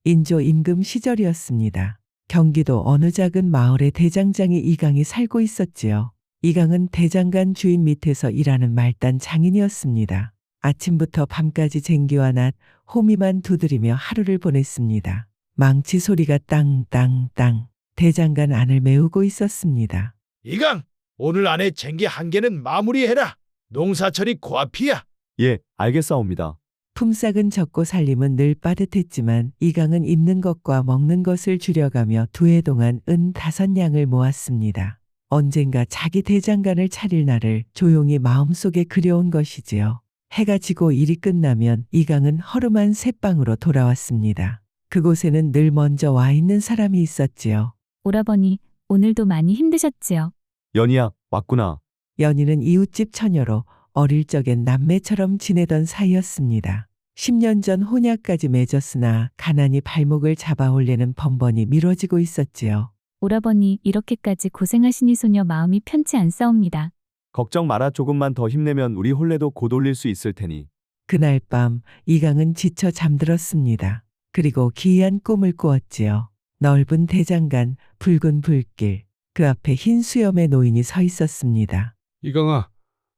인조 임금 시절이었습니다. 경기도 어느 작은 마을에 대장장이 이강이 살고 있었지요. 이강은 대장간 주인 밑에서 일하는 말단 장인이었습니다. 아침부터 밤까지 쟁기와 낫, 호미만 두드리며 하루를 보냈습니다. 망치 소리가 땅땅땅 대장간 안을 메우고 있었습니다. 이강, 오늘 안에 쟁기 한 개는 마무리해라. 농사철이 코앞이야. 예, 알겠사옵니다. 품삯은 적고 살림은 늘 빠듯했지만 이강은 입는 것과 먹는 것을 줄여가며 2해 동안 은 5냥을 모았습니다. 언젠가 자기 대장간을 차릴 날을 조용히 마음속에 그려온 것이지요. 해가 지고 일이 끝나면 이강은 허름한 새방으로 돌아왔습니다. 그곳에는 늘 먼저 와 있는 사람이 있었지요. 오라버니, 오늘도 많이 힘드셨지요? 연희야, 왔구나. 연희는 이웃집 처녀로 어릴 적엔 남매처럼 지내던 사이였습니다. 10년 전 혼약까지 맺었으나 가난이 발목을 잡아 올리는 번번이 미뤄지고 있었지요. 오라버니, 이렇게까지 고생하시니 소녀 마음이 편치 않사옵니다. 걱정 마라. 조금만 더 힘내면 우리 혼례도 곧 올릴 수 있을 테니. 그날 밤 이강은 지쳐 잠들었습니다. 그리고 기이한 꿈을 꾸었지요. 넓은 대장간, 붉은 불길, 그 앞에 흰 수염의 노인이 서 있었습니다. 이강아,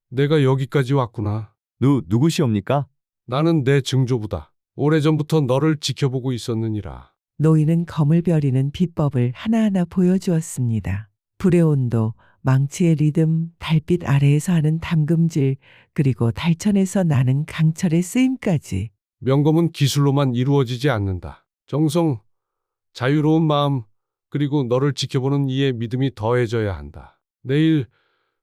내가 여기까지 왔구나. 누구시옵니까? 나는 내 증조부다. 오래전부터 너를 지켜보고 있었느니라. 노인은 검을 벼리는 비법을 하나하나 보여주었습니다. 불의 온도, 망치의 리듬, 달빛 아래에서 하는 담금질, 그리고 달천에서 나는 강철의 쓰임까지. 명검은 기술로만 이루어지지 않는다. 정성, 자유로운 마음, 그리고 너를 지켜보는 이의 믿음이 더해져야 한다. 내일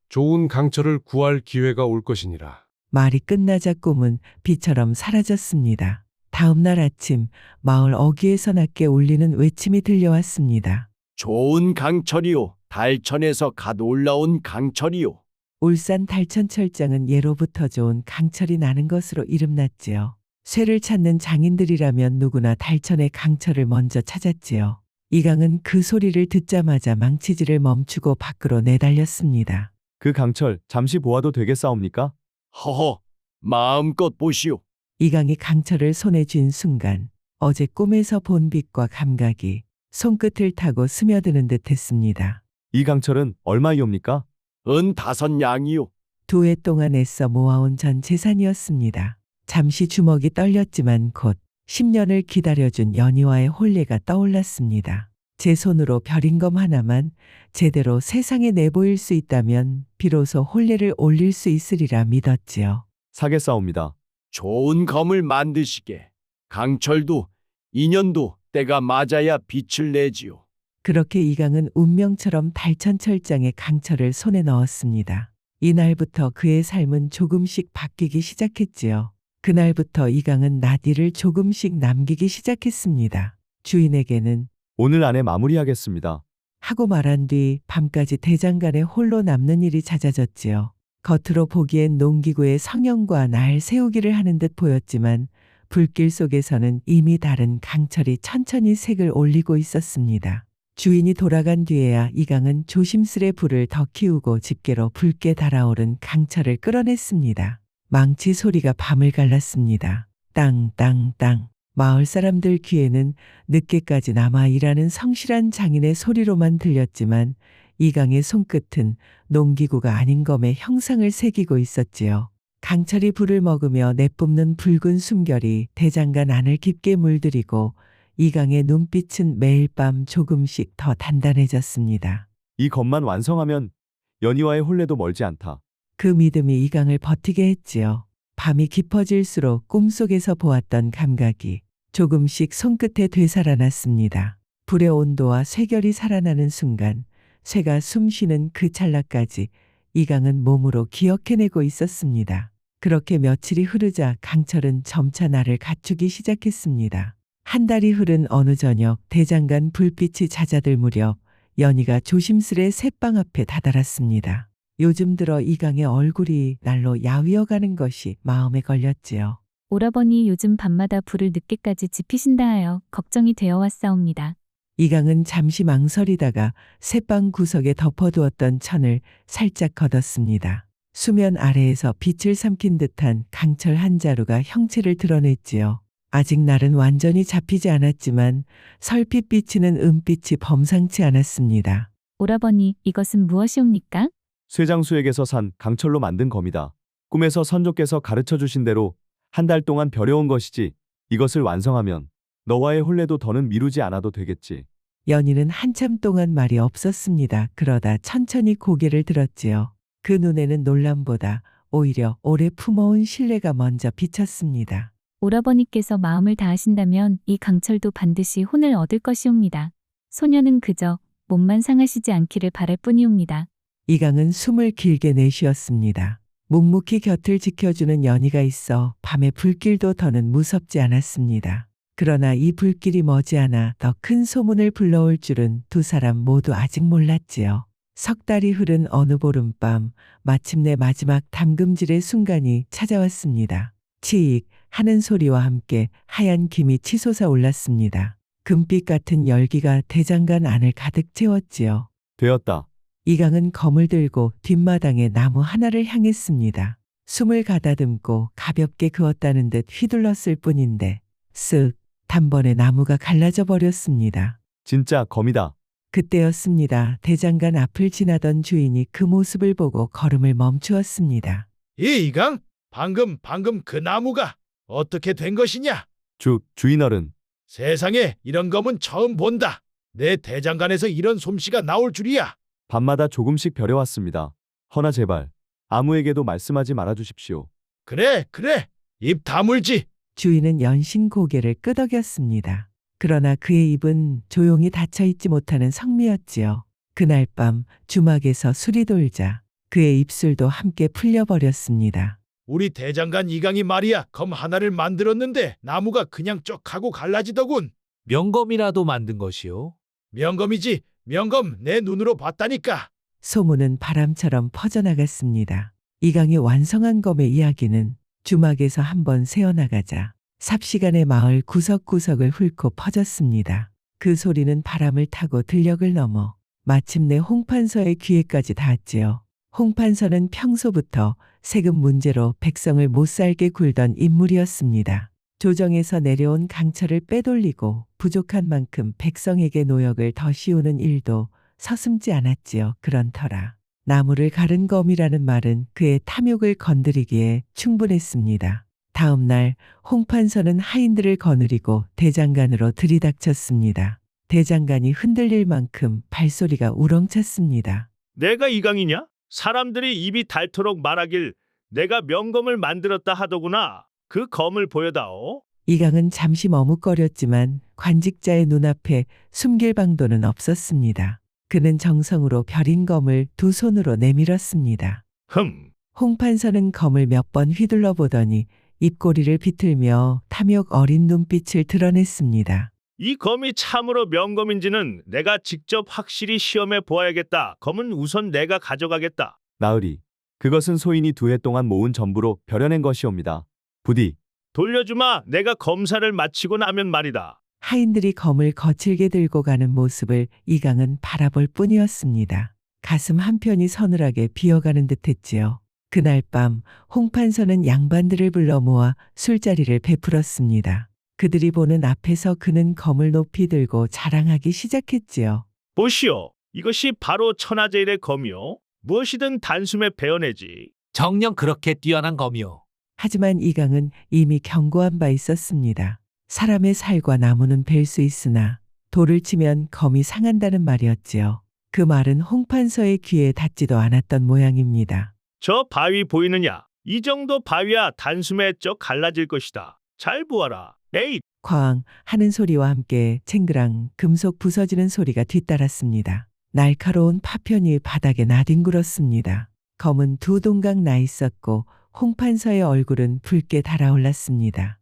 좋은 강철을 구할 기회가 올 것이니라. 말이 끝나자 꿈은 비처럼 사라졌습니다. 다음 날 아침 마을 어귀에서 낮게 울리는 외침이 들려왔습니다. 좋은 강철이요. 달천에서 갓 올라온 강철이요. 울산 달천철장은 예로부터 좋은 강철이 나는 것으로 이름났지요. 쇠를 찾는 장인들이라면 누구나 달천의 강철을 먼저 찾았지요. 이강은 그 소리를 듣자마자 망치질을 멈추고 밖으로 내달렸습니다. 그 강철 잠시 보아도 되겠사옵니까? 허허, 마음껏 보시오. 이강이 강철을 손에 쥔 순간 어제 꿈에서 본 빛과 감각이 손끝을 타고 스며드는 듯 했습니다. 이 강철은 얼마이옵니까? 은 5냥이요. 2해 동안 애써 모아온 전 재산이었습니다. 잠시 주먹이 떨렸지만 곧 10년을 기다려준 연희와의 혼례가 떠올랐습니다. 제 손으로 별인검 하나만 제대로 세상에 내보일 수 있다면 비로소 혼례를 올릴 수 있으리라 믿었지요. 사겠사옵니다. 좋은 검을 만드시게. 강철도 인연도 때가 맞아야 빛을 내지요. 그렇게 이강은 운명처럼 달천철장의 강철을 손에 넣었습니다. 이날부터 그의 삶은 조금씩 바뀌기 시작했지요. 그날부터 이강은 나디를 조금씩 남기기 시작했습니다. 주인에게는 오늘 안에 마무리하겠습니다. 하고 말한 뒤 밤까지 대장간에 홀로 남는 일이 잦아졌지요. 겉으로 보기엔 농기구의 성형과 날 세우기를 하는 듯 보였지만 불길 속에서는 이미 다른 강철이 천천히 색을 올리고 있었습니다. 주인이 돌아간 뒤에야 이강은 조심스레 불을 더 키우고 집게로 붉게 달아오른 강철을 끌어냈습니다. 망치 소리가 밤을 갈랐습니다. 땅땅땅. 마을 사람들 귀에는 늦게까지 남아 일하는 성실한 장인의 소리로만 들렸지만 이강의 손끝은 농기구가 아닌 검에 형상을 새기고 있었지요. 강철이 불을 먹으며 내뿜는 붉은 숨결이 대장간 안을 깊게 물들이고 이강의 눈빛은 매일 밤 조금씩 더 단단해졌습니다. 이 검만 완성하면 연희와의 혼례도 멀지 않다. 그 믿음이 이강을 버티게 했지요. 밤이 깊어질수록 꿈속에서 보았던 감각이 조금씩 손끝에 되살아났습니다. 불의 온도와 쇠결이 살아나는 순간 쇠가 숨쉬는 그 찰나까지 이강은 몸으로 기억해내고 있었습니다. 그렇게 며칠이 흐르자 강철은 점차 나를 갖추기 시작했습니다. 한 달이 흐른 어느 저녁 대장간 불빛이 잦아들 무렵 연희가 조심스레 새방 앞에 다다랐습니다. 요즘 들어 이강의 얼굴이 날로 야위어가는 것이 마음에 걸렸지요. 오라버니, 요즘 밤마다 불을 늦게까지 지피신다 하여 걱정이 되어 왔사옵니다. 이강은 잠시 망설이다가 새방 구석에 덮어두었던 천을 살짝 걷었습니다. 수면 아래에서 빛을 삼킨 듯한 강철 한 자루가 형체를 드러냈지요. 아직 날은 완전히 잡히지 않았지만 설핏 비치는 은빛이 범상치 않았습니다. 오라버니, 이것은 무엇이옵니까? 쇠장수에게서 산 강철로 만든 검이다. 꿈에서 선조께서 가르쳐 주신 대로 한 달 동안 벼려온 것이지. 이것을 완성하면 너와의 혼례도 더는 미루지 않아도 되겠지. 연희는 한참 동안 말이 없었습니다. 그러다 천천히 고개를 들었지요. 그 눈에는 놀람보다 오히려 오래 품어온 신뢰가 먼저 비쳤습니다. 오라버니께서 마음을 다하신다면 이 강철도 반드시 혼을 얻을 것이옵니다. 소녀는 그저 몸만 상하시지 않기를 바랄 뿐이옵니다. 이강은 숨을 길게 내쉬었습니다. 묵묵히 곁을 지켜주는 연희가 있어 밤의 불길도 더는 무섭지 않았습니다. 그러나 이 불길이 머지않아 더 큰 소문을 불러올 줄은 두 사람 모두 아직 몰랐지요. 석 달이 흐른 어느 보름밤, 마침내 마지막 담금질의 순간이 찾아왔습니다. 치익 하는 소리와 함께 하얀 김이 치솟아 올랐습니다. 금빛 같은 열기가 대장간 안을 가득 채웠지요. 되었다. 이강은 검을 들고 뒷마당의 나무 하나를 향했습니다. 숨을 가다듬고 가볍게 그었다는 듯 휘둘렀을 뿐인데 쓱 단번에 나무가 갈라져 버렸습니다. 진짜 검이다. 그때였습니다. 대장간 앞을 지나던 주인이 그 모습을 보고 걸음을 멈추었습니다. 이강, 방금 그 나무가 어떻게 된 것이냐? 주인어른. 세상에 이런 검은 처음 본다. 내 대장간에서 이런 솜씨가 나올 줄이야. 밤마다 조금씩 벼려왔습니다. 허나 제발 아무에게도 말씀하지 말아주십시오. 그래. 입 다물지. 주인은 연신 고개를 끄덕였습니다. 그러나 그의 입은 조용히 닫혀있지 못하는 성미였지요. 그날 밤 주막에서 술이 돌자 그의 입술도 함께 풀려버렸습니다. 우리 대장간 이강이 말이야 검 하나를 만들었는데 나무가 그냥 쪽 하고 갈라지더군. 명검이라도 만든 것이요. 명검이지. 명검 내 눈으로 봤다니까. 소문은 바람처럼 퍼져나갔습니다. 이강이 완성한 검의 이야기는 주막에서 한번 새어나가자 삽시간에 마을 구석구석을 훑고 퍼졌습니다. 그 소리는 바람을 타고 들녘을 넘어 마침내 홍판서의 귀에까지 닿았지요. 홍판서는 평소부터 세금 문제로 백성을 못살게 굴던 인물이었습니다. 조정에서 내려온 강철을 빼돌리고 부족한 만큼 백성에게 노역을 더 씌우는 일도 서슴지 않았지요. 그런 터라 나무를 가른 검이라는 말은 그의 탐욕을 건드리기에 충분했습니다. 다음 날 홍판서는 하인들을 거느리고 대장간으로 들이닥쳤습니다. 대장간이 흔들릴 만큼 발소리가 우렁찼습니다. 내가 이강이냐? 사람들이 입이 닳도록 말하길 내가 명검을 만들었다 하더구나. 그 검을 보여다오. 이강은 잠시 머뭇거렸지만 관직자의 눈앞에 숨길 방도는 없었습니다. 그는 정성으로 벼린 검을 두 손으로 내밀었습니다. 홍판서는 검을 몇 번 휘둘러 보더니 입꼬리를 비틀며 탐욕 어린 눈빛을 드러냈습니다. 이 검이 참으로 명검인지는 내가 직접 확실히 시험해 보아야겠다. 검은 우선 내가 가져가겠다. 나으리. 그것은 소인이 2해 동안 모은 전부로 벼려낸 것이옵니다. 부디. 돌려주마. 내가 검사를 마치고 나면 말이다. 하인들이 검을 거칠게 들고 가는 모습을 이강은 바라볼 뿐이었습니다. 가슴 한편이 서늘하게 비어가는 듯했지요. 그날 밤 홍판서는 양반들을 불러 모아 술자리를 베풀었습니다. 그들이 보는 앞에서 그는 검을 높이 들고 자랑하기 시작했지요. 보시오. 이것이 바로 천하제일의 검이요. 무엇이든 단숨에 베어내지. 정녕 그렇게 뛰어난 검이요. 하지만 이강은 이미 경고한 바 있었습니다. 사람의 살과 나무는 벨 수 있으나 돌을 치면 검이 상한다는 말이었지요. 그 말은 홍판서의 귀에 닿지도 않았던 모양입니다. 저 바위 보이느냐? 이 정도 바위야 단숨에 쩍 갈라질 것이다. 잘 보아라. 에잇! 쾅 하는 소리와 함께 챙그랑 금속 부서지는 소리가 뒤따랐습니다. 날카로운 파편이 바닥에 나뒹굴었습니다. 검은 두 동강 나 있었고 홍판서의 얼굴은 붉게 달아올랐습니다.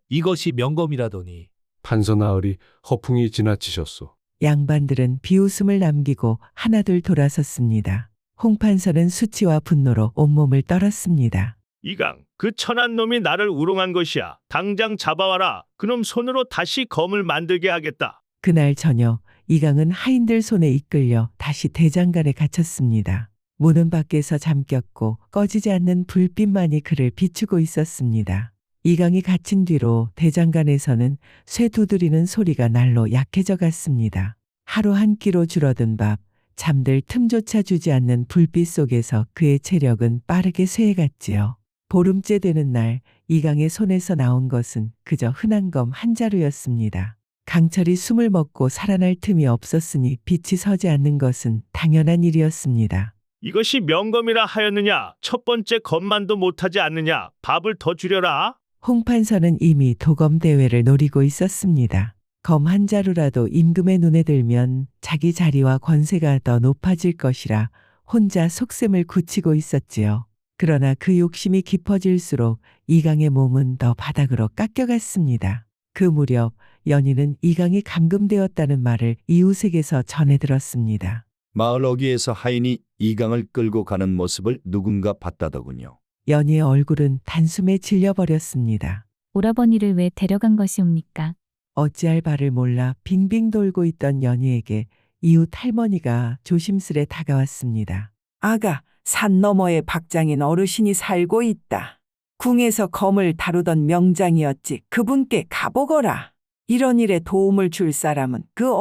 이것이 명검이라더니. 판서 나으리 허풍이 지나치셨소. 양반들은 비웃음을 남기고 하나둘 돌아섰습니다. 홍판서는 수치와 분노로 온몸을 떨었습니다. 이강, 그 천한 놈이 나를 우롱한 것이야. 당장 잡아와라. 그놈 손으로 다시 검을 만들게 하겠다. 그날 저녁 이강은 하인들 손에 이끌려 다시 대장간에 갇혔습니다. 문은 밖에서 잠겼고 꺼지지 않는 불빛만이 그를 비추고 있었습니다. 이강이 갇힌 뒤로 대장간에서는 쇠 두드리는 소리가 날로 약해져 갔습니다. 하루 한 끼로 줄어든 밥, 잠들 틈조차 주지 않는 불빛 속에서 그의 체력은 빠르게 쇠해갔지요. 보름째 되는 날 이강의 손에서 나온 것은 그저 흔한 검 한 자루였습니다. 강철이 숨을 먹고 살아날 틈이 없었으니 빛이 서지 않는 것은 당연한 일이었습니다. 이것이 명검이라 하였느냐? 첫 번째 검만도 못하지 않느냐? 밥을 더 줄여라. 홍 판서는 이미 도검 대회를 노리고 있었습니다. 검 한 자루라도 임금의 눈에 들면 자기 자리와 권세가 더 높아질 것이라 혼자 속셈을 굳히고 있었지요. 그러나 그 욕심이 깊어질수록 이강의 몸은 더 바닥으로 깎여갔습니다. 그 무렵 연희는 이강이 감금되었다는 말을 이웃에게서 전해 들었습니다. 마을 어귀에서 하인이 이강을 끌고 가는 모습을 누군가 봤다더군요. 연희의 얼굴은 단숨에 질려버렸습니다. 오라버니를 왜 데려간 것이옵니까? 어찌할 바를 몰라 빙빙 돌고 있던 연희에게 이웃 할머니가 조심스레 다가왔습니다. 아가, 산 너머에 박장인 어르신이 살고 있다. 궁에서 검을 다루던 명장이었지. 그분께 가보거라. 이런 일에 도움을 줄 사람은 그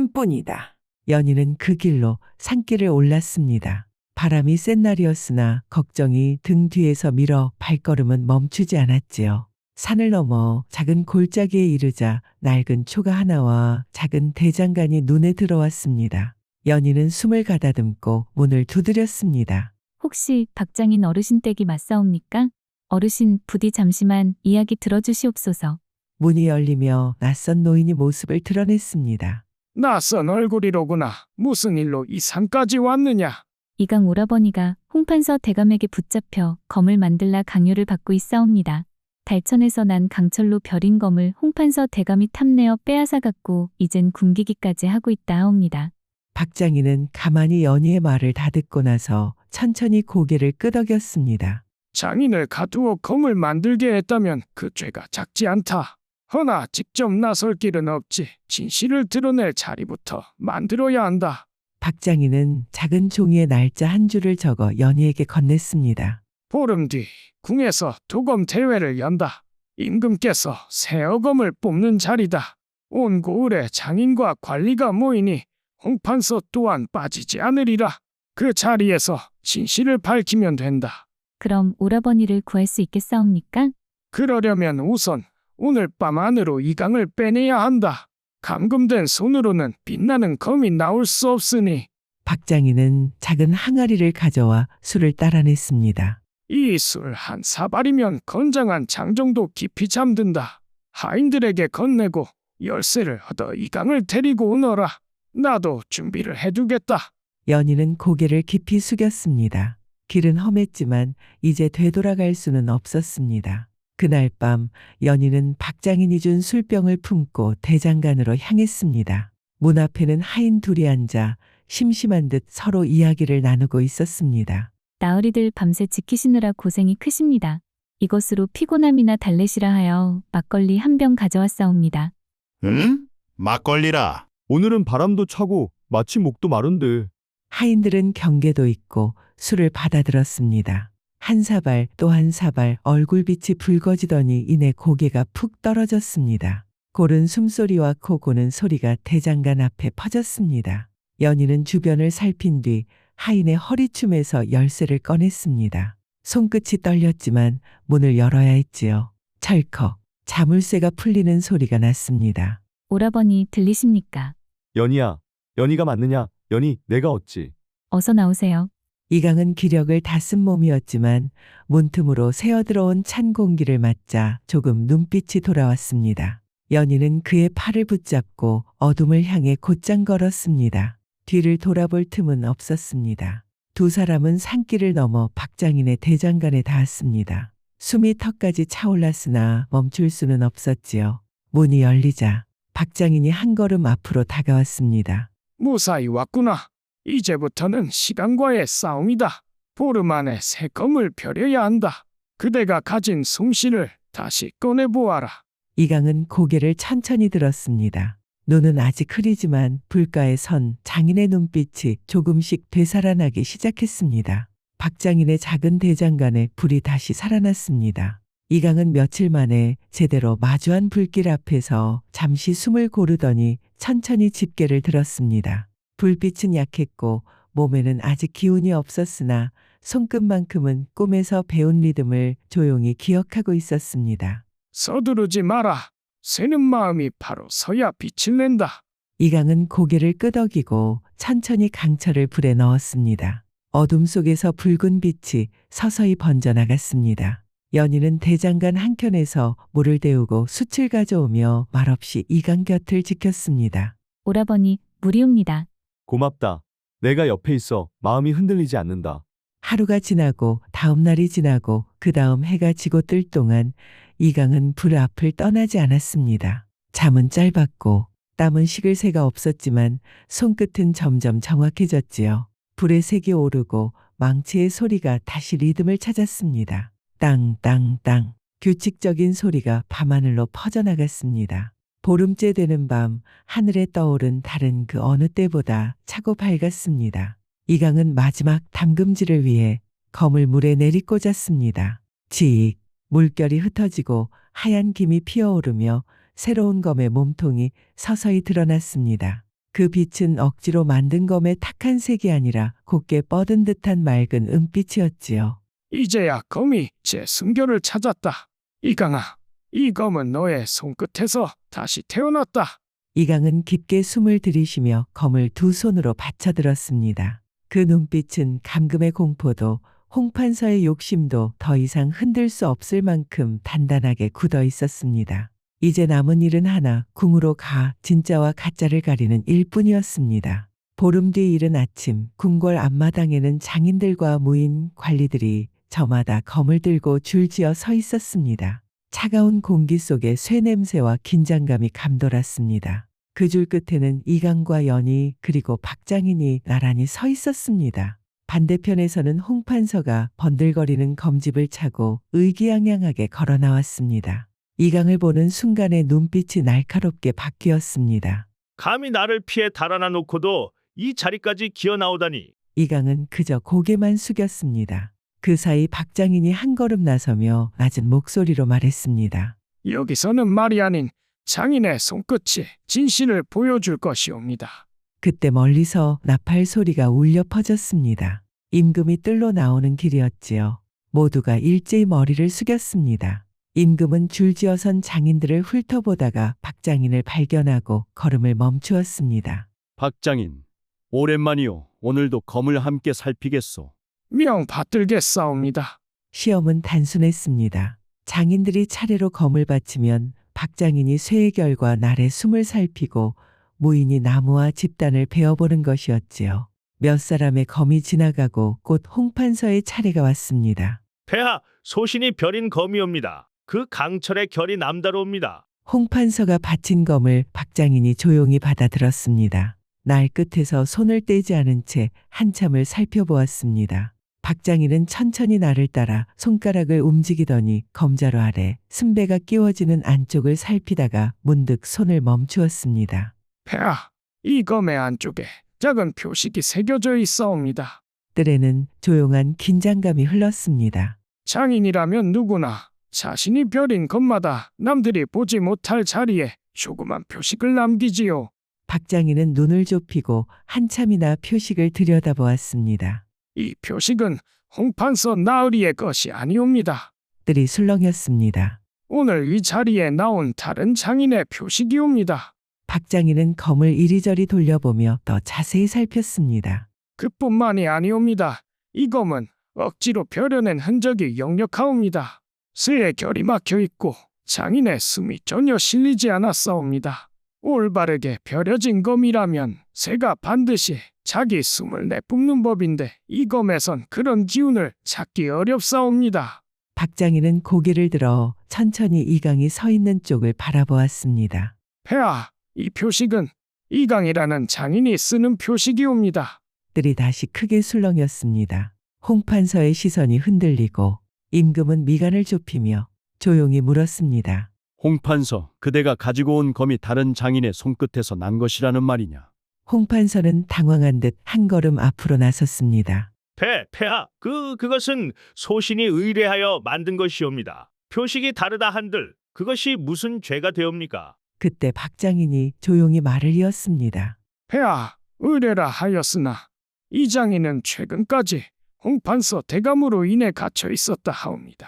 어르신뿐이다. 연희는 그 길로 산길을 올랐습니다. 바람이 센 날이었으나 걱정이 등 뒤에서 밀어 발걸음은 멈추지 않았지요. 산을 넘어 작은 골짜기에 이르자 낡은 초가 하나와 작은 대장간이 눈에 들어왔습니다. 연희는 숨을 가다듬고 문을 두드렸습니다. 혹시 박장인 어르신 댁이 맞사옵니까? 어르신 부디 잠시만 이야기 들어주시옵소서. 문이 열리며 낯선 노인이 모습을 드러냈습니다. 낯선 얼굴이로구나. 무슨 일로 이 산까지 왔느냐? 이강 오라버니가 홍판서 대감에게 붙잡혀 검을 만들라 강요를 받고 있사옵니다. 달천에서 난 강철로 벼린 검을 홍판서 대감이 탐내어 빼앗아 갔고 이젠 굶기기까지 하고 있다 하옵니다. 박장인은 가만히 연희의 말을 다 듣고 나서 천천히 고개를 끄덕였습니다. 장인을 가두어 검을 만들게 했다면 그 죄가 작지 않다. 허나 직접 나설 길은 없지. 진실을 드러낼 자리부터 만들어야 한다. 박장인은 작은 종이에 날짜 한 줄을 적어 연희에게 건넸습니다. 보름 뒤 궁에서 도검 대회를 연다. 임금께서 새 어검을 뽑는 자리다. 온 고을에 장인과 관리가 모이니 홍판서 또한 빠지지 않으리라. 그 자리에서 진실을 밝히면 된다. 그럼 오라버니를 구할 수 있겠사옵니까? 그러려면 우선 오늘 밤 안으로 이강을 빼내야 한다. 감금된 손으로는 빛나는 검이 나올 수 없으니. 박장인은 작은 항아리를 가져와 술을 따라냈습니다. 이 술 한 사발이면 건장한 장정도 깊이 잠든다. 하인들에게 건네고 열쇠를 얻어 이강을 데리고 오너라. 나도 준비를 해두겠다. 연희는 고개를 깊이 숙였습니다. 길은 험했지만 이제 되돌아갈 수는 없었습니다. 그날 밤 연희는 박장인이 준 술병을 품고 대장간으로 향했습니다. 문 앞에는 하인 둘이 앉아 심심한 듯 서로 이야기를 나누고 있었습니다. 나으리들 밤새 지키시느라 고생이 크십니다. 이것으로 피곤함이나 달래시라 하여 막걸리 한 병 가져왔사옵니다. 응? 막걸리라. 오늘은 바람도 차고 마침 목도 마른데. 하인들은 경계도 있고 술을 받아들었습니다. 한 사발 또 한 사발 얼굴빛이 붉어지더니 이내 고개가 푹 떨어졌습니다. 고른 숨소리와 코 고는 소리가 대장간 앞에 퍼졌습니다. 연희는 주변을 살핀 뒤 하인의 허리춤에서 열쇠를 꺼냈습니다. 손끝이 떨렸지만 문을 열어야 했지요. 철컥 자물쇠가 풀리는 소리가 났습니다. 오라버니 들리십니까? 연희야, 연희가 맞느냐? 연희, 내가 어찌. 어서 나오세요. 이강은 기력을 다 쓴 몸이었지만 문틈으로 새어들어온 찬 공기를 맞자 조금 눈빛이 돌아왔습니다. 연희는 그의 팔을 붙잡고 어둠을 향해 곧장 걸었습니다. 뒤를 돌아볼 틈은 없었습니다. 두 사람은 산길을 넘어 박장인의 대장간에 닿았습니다. 숨이 턱까지 차올랐으나 멈출 수는 없었지요. 문이 열리자 박장인이 한 걸음 앞으로 다가왔습니다. 무사히 왔구나. 이제부터는 시간과의 싸움이다. 보름 안에 새 검을 펴려야 한다. 그대가 가진 솜씨를 다시 꺼내보아라. 이강은 고개를 천천히 들었습니다. 눈은 아직 흐리지만 불가에 선 장인의 눈빛이 조금씩 되살아나기 시작했습니다. 박장인의 작은 대장간에 불이 다시 살아났습니다. 이강은 며칠 만에 제대로 마주한 불길 앞에서 잠시 숨을 고르더니 천천히 집게를 들었습니다. 불빛은 약했고 몸에는 아직 기운이 없었으나 손끝만큼은 꿈에서 배운 리듬을 조용히 기억하고 있었습니다. 서두르지 마라. 새는 마음이 바로 서야 빛을 낸다. 이강은 고개를 끄덕이고 천천히 강철을 불에 넣었습니다. 어둠 속에서 붉은 빛이 서서히 번져나갔습니다. 연희는 대장간 한켠에서 물을 데우고 숯을 가져오며 말없이 이강 곁을 지켰습니다. 오라버니, 물이 옵니다. 고맙다. 내가 옆에 있어 마음이 흔들리지 않는다. 하루가 지나고 다음 날이 지나고 그 다음 해가 지고 뜰 동안 이강은 불 앞을 떠나지 않았습니다. 잠은 짧았고 땀은 식을 새가 없었지만 손끝은 점점 정확해졌지요. 불의 색이 오르고 망치의 소리가 다시 리듬을 찾았습니다. 땅땅땅 규칙적인 소리가 밤하늘로 퍼져나갔습니다. 보름째 되는 밤 하늘에 떠오른 달은 그 어느 때보다 차고 밝았습니다. 이강은 마지막 담금질을 위해 검을 물에 내리꽂았습니다. 지익 물결이 흩어지고 하얀 김이 피어오르며 새로운 검의 몸통이 서서히 드러났습니다. 그 빛은 억지로 만든 검의 탁한 색이 아니라 곱게 뻗은 듯한 맑은 은빛이었지요. 이제야 검이 제 숨결을 찾았다. 이강아, 이 검은 너의 손끝에서 다시 태어났다. 이강은 깊게 숨을 들이쉬며 검을 두 손으로 받쳐들었습니다. 그 눈빛은 감금의 공포도 홍판서의 욕심도 더 이상 흔들 수 없을 만큼 단단하게 굳어 있었습니다. 이제 남은 일은 하나, 궁으로 가 진짜와 가짜를 가리는 일뿐이었습니다. 보름 뒤 이른 아침, 궁궐 앞마당에는 장인들과 무인 관리들이 저마다 검을 들고 줄지어 서 있었습니다. 차가운 공기 속에 쇠 냄새와 긴장감이 감돌았습니다. 그 줄 끝에는 이강과 연희 그리고 박장인이 나란히 서 있었습니다. 반대편에서는 홍판서가 번들거리는 검집을 차고 의기양양하게 걸어 나왔습니다. 이강을 보는 순간에 눈빛이 날카롭게 바뀌었습니다. 감히 나를 피해 달아나 놓고도 이 자리까지 기어 나오다니. 이강은 그저 고개만 숙였습니다. 그 사이 박장인이 한 걸음 나서며 낮은 목소리로 말했습니다. 여기서는 말이 아닌 장인의 손끝이 진실을 보여줄 것이옵니다. 그때 멀리서 나팔 소리가 울려 퍼졌습니다. 임금이 뜰로 나오는 길이었지요. 모두가 일제히 머리를 숙였습니다. 임금은 줄지어선 장인들을 훑어보다가 박장인을 발견하고 걸음을 멈추었습니다. 박장인, 오랜만이요. 오늘도 검을 함께 살피겠소. 명 받들겠사옵니다. 시험은 단순했습니다. 장인들이 차례로 검을 바치면 박장인이 쇠의 결과 날의 숨을 살피고 무인이 나무와 집단을 베어보는 것이었지요. 몇 사람의 검이 지나가고 곧 홍판서의 차례가 왔습니다. 폐하, 소신이 벼린 검이옵니다. 그 강철의 결이 남다르옵니다. 홍판서가 바친 검을 박장인이 조용히 받아들었습니다. 날 끝에서 손을 떼지 않은 채 한참을 살펴보았습니다. 박장인은 천천히 날을 따라 손가락을 움직이더니 검자루 아래 순배가 끼워지는 안쪽을 살피다가 문득 손을 멈추었습니다. 폐하, 이 검의 안쪽에 작은 표식이 새겨져 있사옵니다. 뜰에는 조용한 긴장감이 흘렀습니다. 장인이라면 누구나 자신이 벼린 검마다 남들이 보지 못할 자리에 조그만 표식을 남기지요. 박장인은 눈을 좁히고 한참이나 표식을 들여다보았습니다. 이 표식은 홍판서 나으리의 것이 아니옵니다. 뜰이 술렁였습니다. 오늘 이 자리에 나온 다른 장인의 표식이옵니다. 박장인은 검을 이리저리 돌려보며 더 자세히 살폈습니다. 그뿐만이 아니옵니다. 이 검은 억지로 벼려낸 흔적이 역력하옵니다. 쇠의 결이 막혀 있고 장인의 숨이 전혀 실리지 않았사옵니다. 올바르게 벼려진 검이라면 새가 반드시 자기 숨을 내뿜는 법인데 이 검에선 그런 기운을 찾기 어렵사옵니다. 박장인은 고개를 들어 천천히 이강이 서 있는 쪽을 바라보았습니다. 폐하, 이 표식은 이강이라는 장인이 쓰는 표식이옵니다. 뜰이 다시 크게 술렁였습니다. 홍판서의 시선이 흔들리고 임금은 미간을 좁히며 조용히 물었습니다. 홍판서, 그대가 가지고 온 검이 다른 장인의 손끝에서 난 것이라는 말이냐? 홍판서는 당황한 듯 한 걸음 앞으로 나섰습니다. 폐하, 그것은 소신이 의뢰하여 만든 것이옵니다. 표식이 다르다 한들 그것이 무슨 죄가 되옵니까? 그때 박장인이 조용히 말을 이었습니다. 폐하, 의뢰라 하였으나 이 장인은 최근까지 홍판서 대감으로 인해 갇혀 있었다 하옵니다.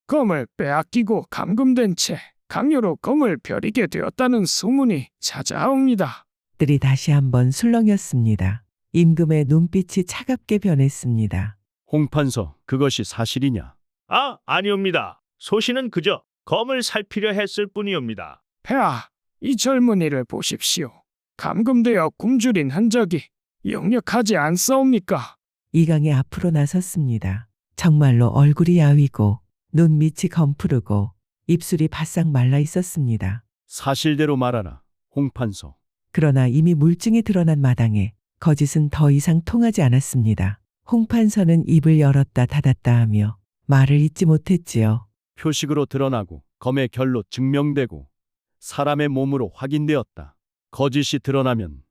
검을 빼앗기고 감금된 채 강요로 검을 벼리게 되었다는 소문이 찾아옵니다. 들이 다시 한번 술렁였습니다. 임금의 눈빛이 차갑게 변했습니다. 홍판서, 그것이 사실이냐? 아니옵니다. 소신은 그저 검을 살피려 했을 뿐이옵니다. 폐하, 이 젊은이를 보십시오. 감금되어 굶주린 흔적이 역력하지 않사옵니까? 이강이 앞으로 나섰습니다. 정말로 얼굴이 야위고 눈밑이 검푸르고 입술이 바싹 말라 있었습니다. 사실대로 말하라, 홍판서. 그러나 이미 물증이 드러난 마당에 거짓은 더 이상 통하지 않았습니다. 홍판서는 입을 열었다 닫았다 하며 말을 잇지 못했지요. 표식으로 드러나고 검의 결로 증명되고 사람의 몸으로 확인되었다. 거짓이 드러나면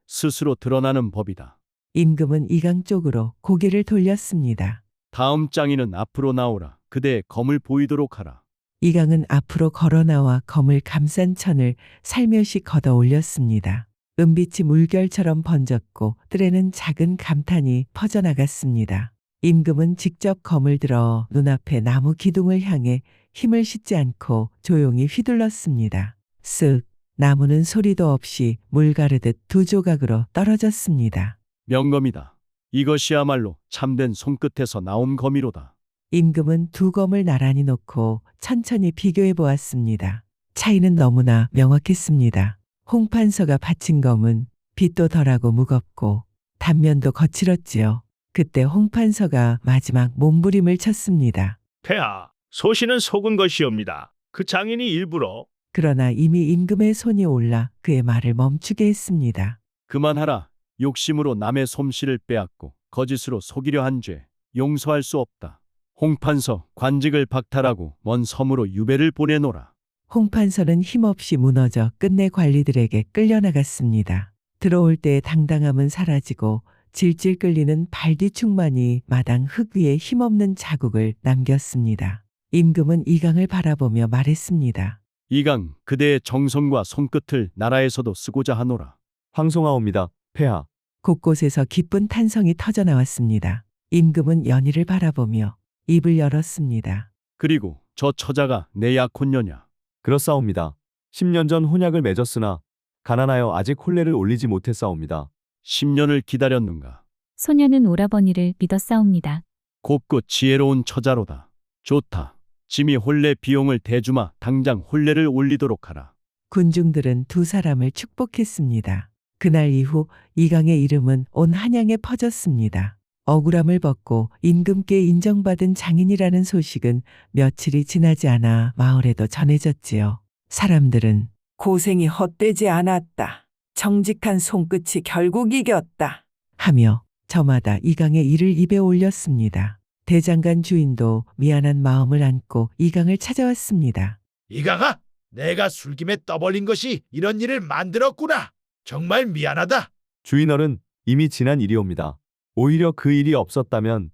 스스로 드러나는 법이다. 임금은 이강 쪽으로 고개를 돌렸습니다. 다음 장인은 앞으로 나오라. 그대의 검을 보이도록 하라. 이강은 앞으로 걸어 나와 검을 감싼 천을 살며시 걷어 올렸습니다. 은빛이 물결처럼 번졌고 뜰에는 작은 감탄이 퍼져나갔습니다. 임금은 직접 검을 들어 눈앞에 나무 기둥을 향해 힘을 싣지 않고 조용히 휘둘렀습니다. 쓱! 나무는 소리도 없이 물 가르듯 두 조각으로 떨어졌습니다. 명검이다. 이것이야말로 참된 손끝에서 나온 검이로다. 임금은 두 검을 나란히 놓고 천천히 비교해 보았습니다. 차이는 너무나 명확했습니다. 홍판서가 바친 검은 빛도 덜하고 무겁고 단면도 거칠었지요. 그때 홍판서가 마지막 몸부림을 쳤습니다. 폐하, 소신은 속은 것이옵니다. 그 장인이 일부러 그러나 이미 임금의 손이 올라 그의 말을 멈추게 했습니다. 그만하라. 욕심으로 남의 솜씨를 빼앗고 거짓으로 속이려 한 죄 용서할 수 없다. 홍판서, 관직을 박탈하고 먼 섬으로 유배를 보내노라. 홍판서는 힘없이 무너져 끝내 관리들에게 끌려나갔습니다. 들어올 때의 당당함은 사라지고 질질 끌리는 발뒤축만이 마당 흙 위에 힘없는 자국을 남겼습니다. 임금은 이강을 바라보며 말했습니다. 이강, 그대의 정성과 손끝을 나라에서도 쓰고자 하노라. 황송하옵니다, 폐하. 곳곳에서 기쁜 탄성이 터져나왔습니다. 임금은 연희를 바라보며 입을 열었습니다. 그리고 저 처자가 내 약혼녀냐? 그렇사옵니다. 10년 전 혼약을 맺었으나 가난하여 아직 혼례를 올리지 못했사옵니다. 10년을 기다렸는가? 소녀는 오라버니를 믿었사옵니다. 곱고 지혜로운 처자로다. 좋다. 짐이 혼례 비용을 대주마. 당장 혼례를 올리도록 하라. 군중들은 두 사람을 축복했습니다. 그날 이후 이강의 이름은 온 한양에 퍼졌습니다. 억울함을 벗고 임금께 인정받은 장인이라는 소식은 며칠이 지나지 않아 마을에도 전해졌지요. 사람들은 고생이 헛되지 않았다. 정직한 손끝이 결국 이겼다. 하며 저마다 이강의 일을 입에 올렸습니다. 대장간 주인도 미안한 마음을 안고 이강을 찾아왔습니다. 이강아, 내가 술김에 떠벌린 것이 이런 일을 만들었구나. 정말 미안하다. 주인어른, 이미 지난 일이옵니다. 오히려 그 일이 없었다면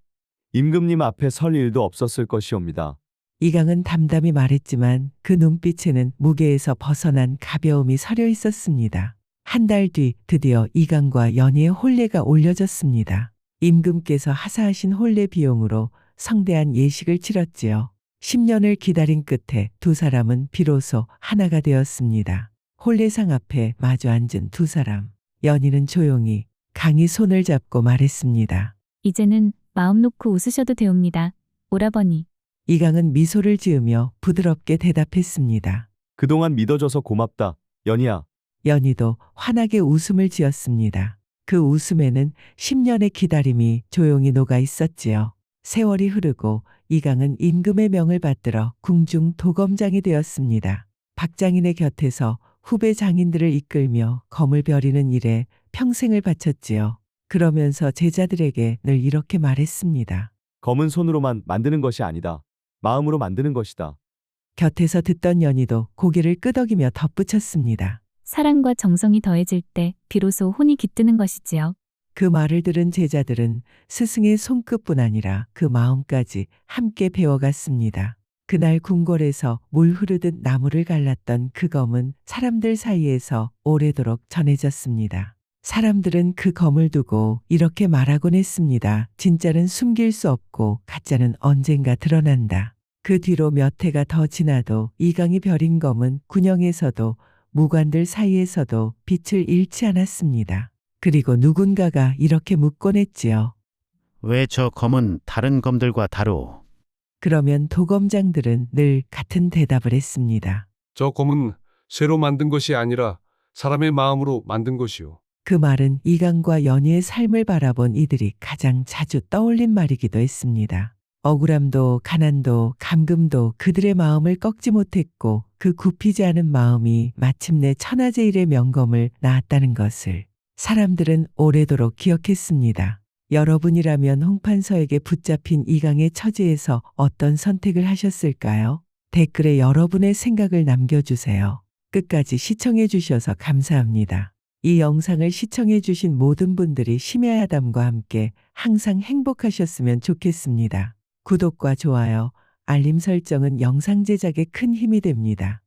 임금님 앞에 설 일도 없었을 것이옵니다. 이강은 담담히 말했지만 그 눈빛에는 무게에서 벗어난 가벼움이 서려 있었습니다. 한 달 뒤 드디어 이강과 연희의 혼례가 올려졌습니다. 임금께서 하사하신 혼례 비용으로 성대한 예식을 치렀지요. 10년을 기다린 끝에 두 사람은 비로소 하나가 되었습니다. 혼례상 앞에 마주 앉은 두 사람. 연희는 조용히 강이 손을 잡고 말했습니다. 이제는 마음 놓고 웃으셔도 되옵니다. 오라버니. 이강은 미소를 지으며 부드럽게 대답했습니다. 그동안 믿어줘서 고맙다, 연희야. 연희도 환하게 웃음을 지었습니다. 그 웃음에는 10년의 기다림이 조용히 녹아 있었지요. 세월이 흐르고 이강은 임금의 명을 받들어 궁중 도검장이 되었습니다. 박장인의 곁에서 후배 장인들을 이끌며 검을 벼리는 일에 평생을 바쳤지요. 그러면서 제자들에게 늘 이렇게 말했습니다. 검은 손으로만 만드는 것이 아니다. 마음으로 만드는 것이다. 곁에서 듣던 연희도 고개를 끄덕이며 덧붙였습니다. 사랑과 정성이 더해질 때 비로소 혼이 깃드는 것이지요. 그 말을 들은 제자들은 스승의 손끝뿐 아니라 그 마음까지 함께 배워갔습니다. 그날 궁궐에서 물 흐르듯 나무를 갈랐던 그 검은 사람들 사이에서 오래도록 전해졌습니다. 사람들은 그 검을 두고 이렇게 말하곤 했습니다. 진짜는 숨길 수 없고 가짜는 언젠가 드러난다. 그 뒤로 몇 해가 더 지나도 이강이 벼린 검은 군영에서도 무관들 사이에서도 빛을 잃지 않았습니다. 그리고 누군가가 이렇게 묻곤 했지요. 왜 저 검은 다른 검들과 다르오? 그러면 도검장들은 늘 같은 대답을 했습니다. 저 검은 쇠로 만든 것이 아니라 사람의 마음으로 만든 것이요. 그 말은 이강과 연희의 삶을 바라본 이들이 가장 자주 떠올린 말이기도 했습니다. 억울함도 가난도 감금도 그들의 마음을 꺾지 못했고 그 굽히지 않은 마음이 마침내 천하제일의 명검을 낳았다는 것을 사람들은 오래도록 기억했습니다. 여러분이라면 홍판서에게 붙잡힌 이강의 처지에서 어떤 선택을 하셨을까요? 댓글에 여러분의 생각을 남겨주세요. 끝까지 시청해 주셔서 감사합니다. 이 영상을 시청해 주신 모든 분들이 심야야담과 함께 항상 행복하셨으면 좋겠습니다. 구독과 좋아요, 알림 설정은 영상 제작에 큰 힘이 됩니다.